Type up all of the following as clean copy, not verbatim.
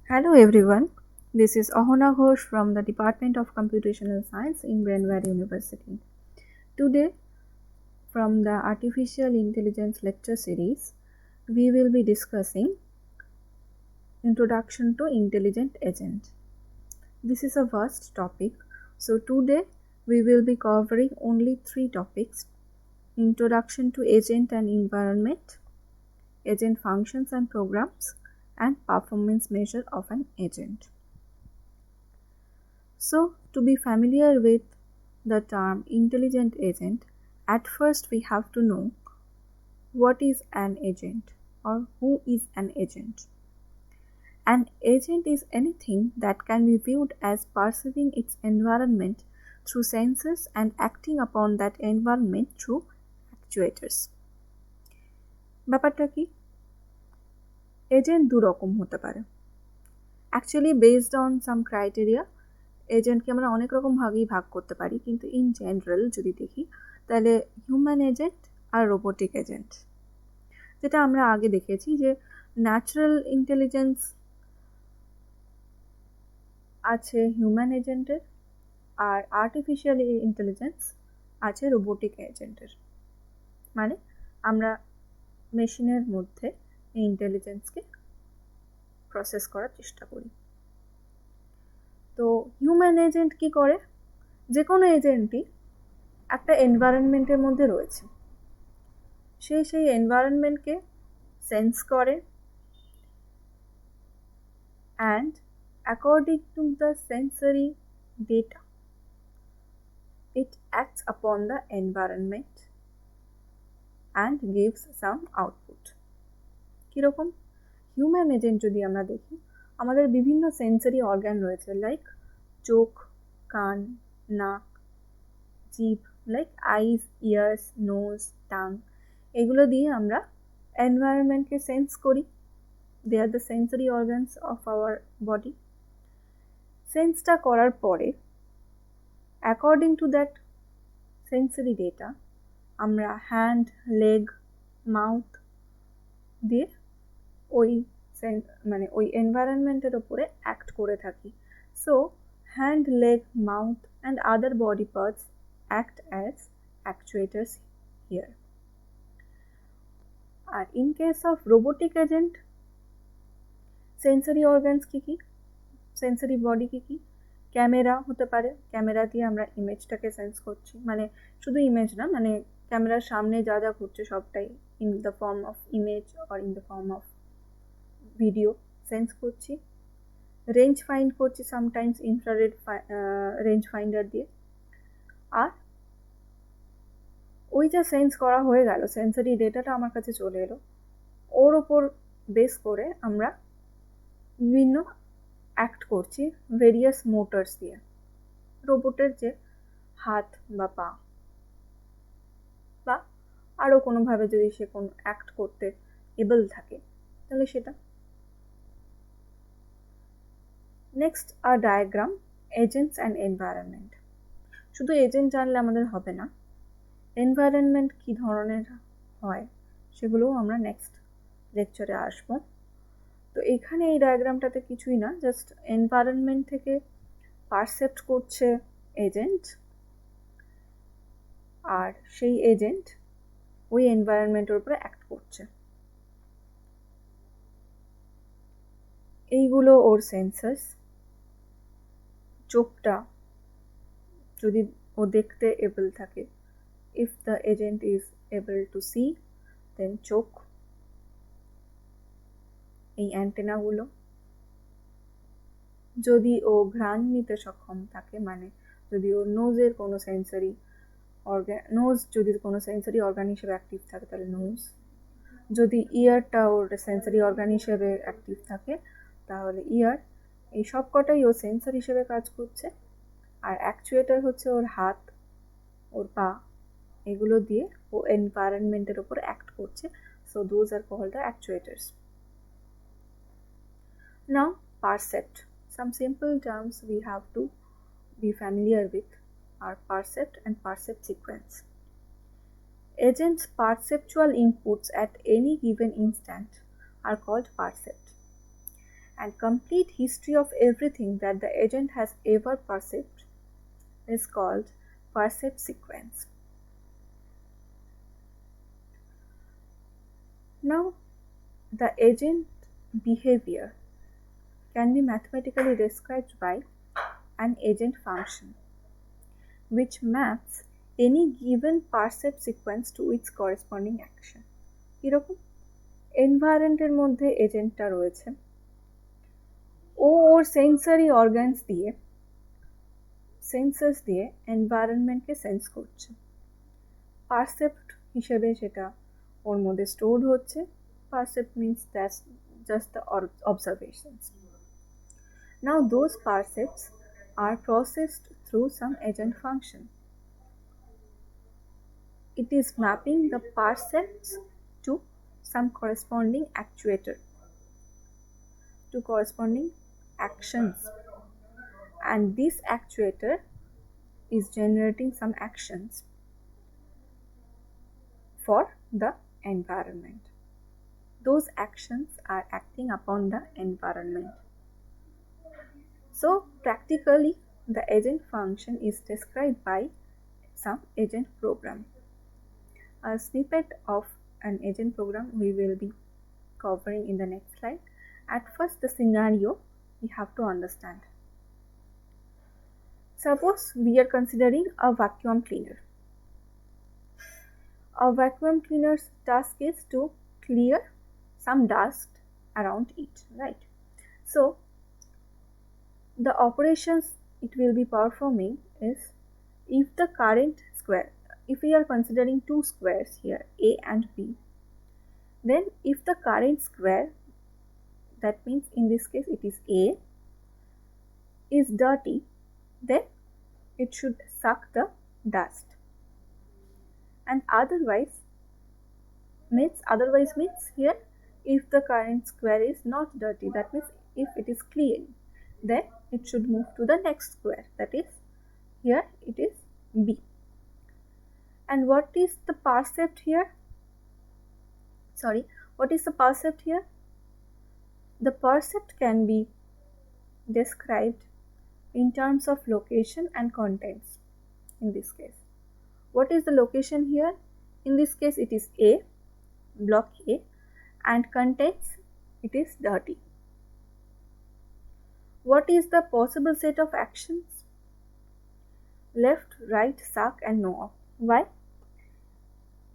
Hello everyone, this is Ahona Ghosh from the Department of Computational Science in Brainware University. Today, from the Artificial Intelligence lecture series, we will be discussing Introduction to Intelligent Agent. This is a vast topic, so today we will be covering only 3 topics: Introduction to Agent and Environment, Agent Functions and Programs, and Performance Measure of an Agent. So, to be familiar with the term intelligent agent, at first we have to know what is an agent or who is an agent. An agent is anything that can be viewed as perceiving its environment through senses and acting upon that environment through actuators. ব্যাপারটা কি? Agent দু রকম হতে পারে। Actually based on some criteria এজেন্টকে আমরা অনেক রকম ভাগেই ভাগ করতে পারি, কিন্তু ইন জেনারেল যদি দেখি তাহলে হিউম্যান এজেন্ট আর রোবোটিক এজেন্ট, যেটা আমরা আগে দেখেছি যে ন্যাচারাল ইন্টেলিজেন্স আছে হিউম্যান এজেন্টের আর আর্টিফিশিয়াল ইন্টেলিজেন্স আছে রোবোটিক এজেন্টের। মানে আমরা মেশিনের মধ্যে এই ইন্টেলিজেন্সকে প্রসেস করার চেষ্টা করি। তো হিউম্যান এজেন্ট কি করে? যে কোনো এজেন্টই একটা এনভায়রনমেন্টের মধ্যে রয়েছে, সেই এনভায়রনমেন্টকে সেন্স করে and according to the sensory data it acts upon the environment and gives some output. কীরকম? হিউম্যান এজেন্ট যদি আমরা দেখি, আমাদের বিভিন্ন সেন্সরি অর্গান রয়েছে, লাইক চোখ, কান, নাক, জিভ, like eyes, ears, nose, tongue. এগুলো দিয়ে আমরা এনভায়রনমেন্টকে সেন্স করি। They are the sensory organs of our body. সেন্সটা করার পরে according to that sensory data আমরা হ্যান্ড, লেগ, মাউথ দিয়ে ওই ওই এনভায়রনমেন্টের ওপরে অ্যাক্ট করে থাকি। So hand, leg, mouth and other body parts act as actuators here. আর in case of robotic agent, sensory organs কী কী, সেন্সরি বডি কী কী? ক্যামেরা হতে পারে, ক্যামেরা দিয়ে আমরা ইমেজটাকে সেন্স করছি, মানে শুধু ইমেজ না, মানে ক্যামেরার সামনে যা যা ঘটছে সবটাই in the form of image or in the form of video sense করছি। রেঞ্জ ফাইন্ড করছি সামটাইমস ইনফ্রারেড রেঞ্জ ফাইন্ডার দিয়ে। আর ওই যা সেন্স করা হয়ে গেল, সেন্সরি ডেটাটা আমার কাছে চলে এলো, ওর ওপর বেস করে আমরা বিভিন্ন অ্যাক্ট করছি ভেরিয়াস মোটরস দিয়ে। রোবটের যে হাত বা পা বা আরও কোনোভাবে যদি সে কোনো অ্যাক্ট করতে এবল থাকে তাহলে সেটা। নেক্সট আর ডায়াগ্রাম, এজেন্টস অ্যান্ড এনভায়রনমেন্ট। শুধু এজেন্ট জানলে আমাদের হবে না, এনভায়রনমেন্ট কী ধরনের হয় সেগুলোও আমরা নেক্সট লেকচারে আসব। তো এখানে এই ডায়াগ্রামটাতে কিছুই না, জাস্ট এনভায়রনমেন্ট থেকে পারসেপ্ট করছে এজেন্ট, আর সেই এজেন্ট ওই এনভায়রনমেন্টের উপরে অ্যাক্ট করছে। এইগুলো ওর সেন্সার্স। চোখটা যদি ও দেখতে এবল থাকে, if the agent is able to see, then চোখ, এই অ্যান্টেনাগুলো। যদি ও ঘ্রাণ নিতে সক্ষম থাকে, মানে যদি ওর নোজের কোনো সেন্সরি নোজ যদি কোনো সেন্সরি অর্গান হিসেবে অ্যাক্টিভ থাকে তাহলে নোজ। যদি ইয়ারটা ওর সেন্সরি অর্গান হিসেবে অ্যাক্টিভ থাকে তাহলে ইয়ার। এই সব কটাই ও সেন্সর হিসেবে কাজ করছে। আর অ্যাকচুয়েটার হচ্ছে ওর হাত, ওর পা, এগুলো দিয়ে ও এনভায়রনমেন্টের ওপর অ্যাক্ট করছে। So those are called the actuators. Now percept, some simple terms we have to be familiar with are percept and percept sequence. Agents' perceptual inputs at any given instant are called percept. and complete history of everything that the agent has ever perceived is called percept sequence. Now, the agent behavior can be mathematically described by an agent function which maps any given percept sequence to its corresponding action. এরকম এনভায়রনমেন্টের মধ্যে এজেন্টটা রয়েছে, ও ওর sensory organs দিয়ে census দিয়ে এনভায়রনমেন্টকে sense করছে, percept হিসেবে সেটা ওর মধ্যে stored হচ্ছে. Percept means that's just the observations. Now those percepts are processed through some agent function. It is mapping the percepts to some corresponding actuator, to corresponding actions, and this actuator is generating some actions for the environment. Those actions are acting upon the environment. So practically the agent function is described by some agent program. A snippet of an agent program we will be covering in the next slide. At first, the scenario we have to understand. Suppose we are considering a vacuum cleaner. A vacuum cleaner's task is to clear some dust around it, right? So the operations it will be performing is, if the current square, if we are considering two squares here, A and B, then if the current square, that means in this case it is A, is dirty, then it should suck the dust, and otherwise means here, if the current square is not dirty, that means if it is clean, then it should move to the next square, that is here it is B. And what is the percept here? What is the percept here? The percept can be described in terms of location and contents. In this case, what is the location here? In this case it is A, block A, and contents it is dirty. What is the possible set of actions? Left, right, suck, and no off. Why?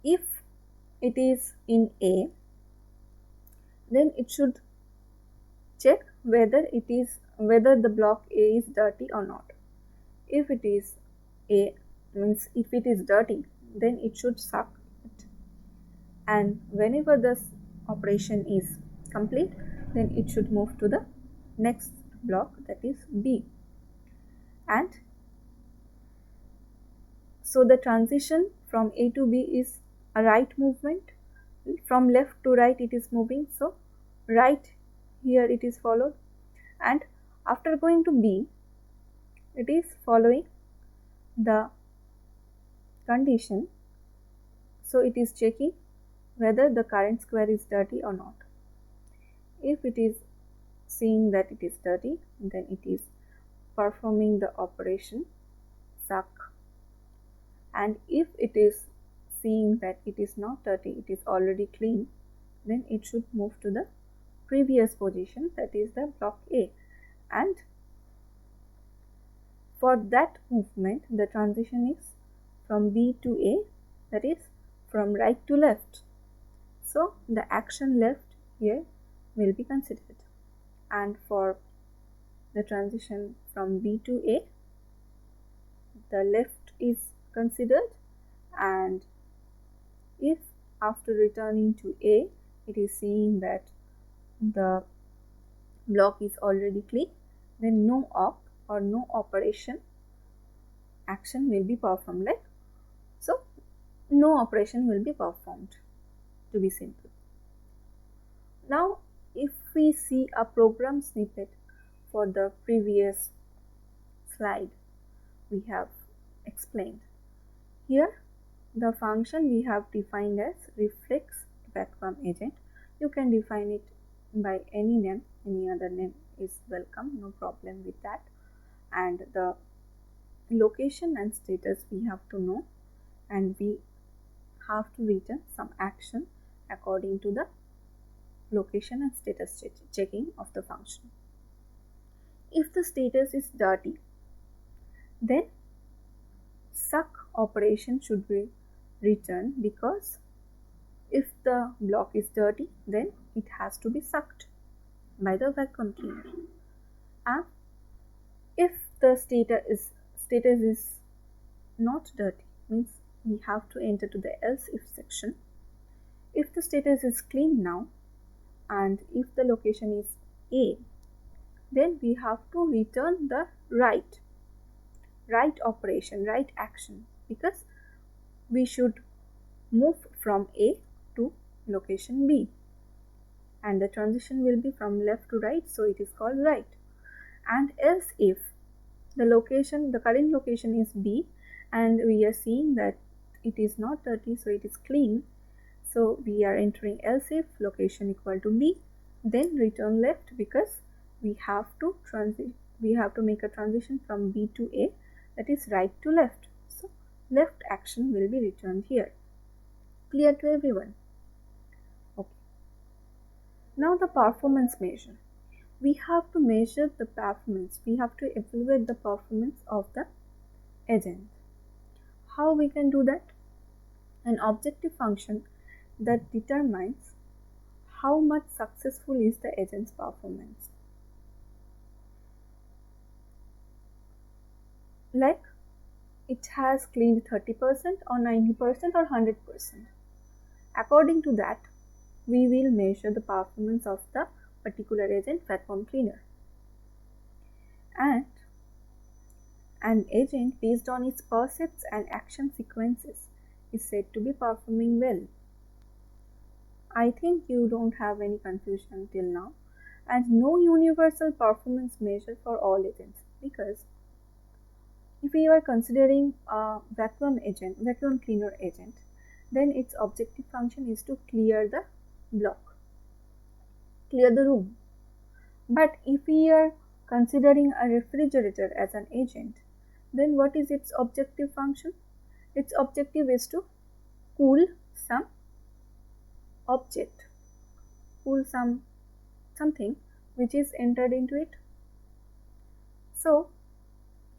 If it is in A, then it should check whether the block A is dirty or not. If it is A, means if it is dirty, then it should suck it, and whenever this operation is complete, then it should move to the next block, that is B. And so the transition from A to B is a right movement. From left to right it is moving, so right here it is followed, and after going to B it is following the condition, so it is checking whether the current square is dirty or not. If it is seeing that it is dirty, then it is performing the operation suck, and if it is seeing that it is not dirty, it is already clean, then it should move to the previous position, that is the block A. And for that movement the transition is from B to A, that is from right to left, so the action left here will be considered. And for the transition from B to A, the left is considered, and if after returning to A it is seeing that the block is already clean, then no op or no operation action will be performed, like so no operation will be performed, to be simple. Now if we see a program snippet for the previous slide we have explained, here the function we have defined as reflex vacuum agent. You can define it by any name, any other name is welcome, no problem with that. And the location and status we have to know, and we have to return some action according to the location and status checking of the function. If the status is dirty, then suck operation should be returned, because if the block is dirty, then it has to be sucked by the vacuum cleaner. And if the status is not dirty, means we have to enter to the else if section. If the status is clean now, and if the location is A, then we have to return the right operation, right action, because we should move from A to location B, and the transition will be from left to right, so it is called right. And else if the current location is B, and we are seeing that it is not dirty, so it is clean, so we are entering else if location equal to B, then return left, because we have to make a transition from B to A, that is right to left, so left action will be returned here. Clear to everyone? Okay. Now the performance measure. We have to measure the performance, we have to evaluate the performance of the agent. How we can do that? An objective function that determines how much successful is the agent's performance. Like it has cleaned 30% or 90% or 100%. According to that, we will measure the performance of the particular agent vacuum cleaner. And an agent based on its percepts and action sequences is said to be performing well. I think you don't have any confusion till now, and no universal performance measure for all agents, because if we are considering a vacuum cleaner agent, then its objective function is to clear the block, clear the room. But if we are considering a refrigerator as an agent, then what is its objective function? Its objective is to cool some object, something which is entered into it. So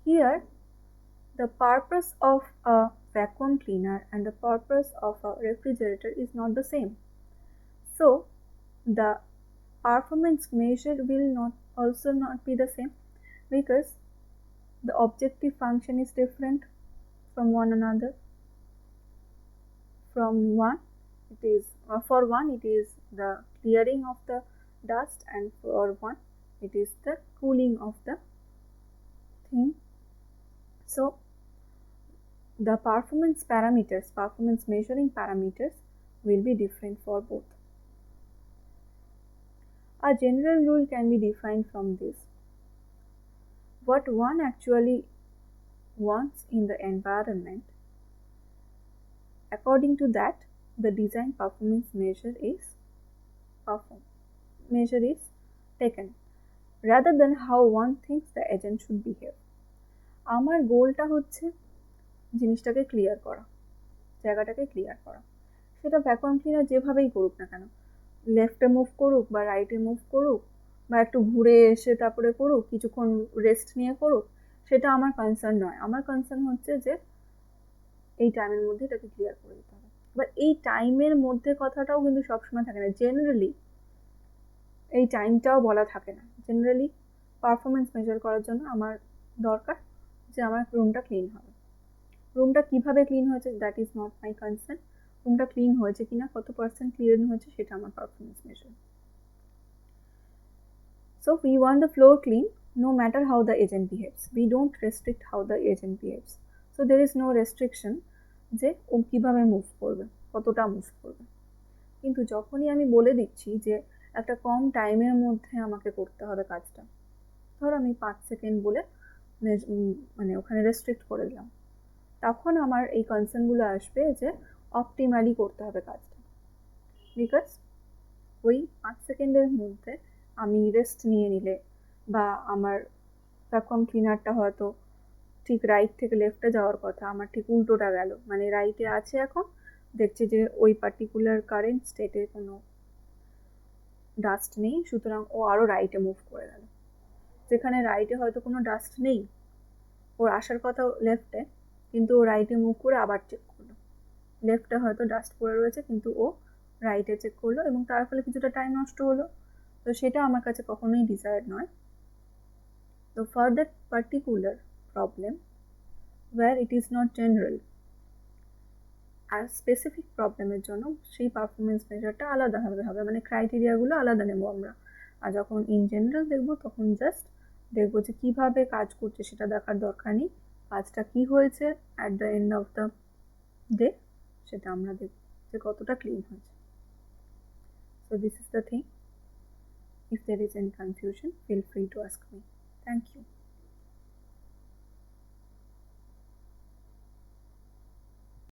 here the purpose of a vacuum cleaner and the purpose of a refrigerator is not the same. So the performance measured will also not be the same, because the objective function is different from one another. For one it is the clearing of the dust, and for one it is the cooling of the thing. So the performance measuring parameters will be different for both. A general rule can be defined from this. What one actually wants in the environment, according to that, the design performance measure is taken, rather than how one thinks the agent should behave. আমার গোলটা হচ্ছে জিনিসটাকে clear করা, জায়গাটাকে clear করা, সেটা vacuum cleaner যেভাবেই করুক না কেন, লেফটে মুভ করুক বা রাইটে মুভ করুক বা একটু ঘুরে এসে তারপরে করুক, কিছুক্ষণ রেস্ট নিয়ে করুক, সেটা আমার কনসার্ন নয়। আমার কনসার্ন হচ্ছে যে এই টাইমের মধ্যে এটাকে ক্লিয়ার করে দিতে হবে। বাট এই টাইমের মধ্যে কথাটাও কিন্তু সবসময় থাকে না, জেনারেলি এই টাইমটাও বলা থাকে না। জেনারেলি পারফরমেন্স মেজার করার জন্য আমার দরকার যে আমার রুমটা ক্লিন হবে। রুমটা কীভাবে ক্লিন হয়েছে that is not my concern, রুমটা ক্লিন হয়েছে কিনা, কত পার্সেন্ট ক্লিন হয়েছে, সেটা আমার performance measure. So we want the floor clean no matter how the agent behaves. We don't restrict how the agent behaves. So there is no restriction যে ও কীভাবে move করবে, কতটা মুভ করবে। কিন্তু যখনই আমি বলে দিচ্ছি যে একটা কম টাইমের মধ্যে আমাকে করতে হবে কাজটা, ধর আমি 5 সেকেন্ড বলে মানে ওখানে রেস্ট্রিক্ট করে দিলাম, তখন আমার এই কনসার্নগুলো আসবে যে অপটিমালি করতে হবে কাজটা, বিকজ ওই 5 সেকেন্ডের মধ্যে আমি রেস্ট নিয়ে নিলে বা আমার ভ্যাকুয়াম ক্লিনারটা হয়তো ঠিক রাইট থেকে লেফটে যাওয়ার কথা, আমার ঠিক উল্টোটা গেল, মানে রাইটে আছে এখন, দেখছে যে ওই পার্টিকুলার কারেন্ট স্টেটে কোনো ডাস্ট নেই, সুতরাং ও আরও রাইটে মুভ করে গেল। যেখানে রাইটে হয়তো কোনো ডাস্ট নেই, ওর আসার কথা লেফটে, কিন্তু ও রাইটে মুভ করে আবার চেক করলো, লেফটে হয়তো ডাস্ট পড়ে রয়েছে কিন্তু ও রাইটে চেক করলো, এবং তার ফলে কিছুটা টাইম নষ্ট হলো। তো সেটা আমার কাছে কখনোই ডিজায়ার্ড নয়। তো for that particular problem where it is not general, আর স্পেসিফিক প্রবলেমের জন্য সেই পারফরমেন্স মেজারটা আলাদাভাবে হবে, মানে ক্রাইটেরিয়াগুলো আলাদা নেব আমরা। আর যখন ইন জেনারেল দেখবো তখন জাস্ট দেখবো যে কীভাবে কাজ করছে সেটা দেখার দরকার নেই, কাজটা কী হয়েছে at the end of the day সেটা আমরা দেখব যে কতটা ক্লিন হয়েছে। So this is the thing. If there is any confusion, feel free to ask me. Thank you.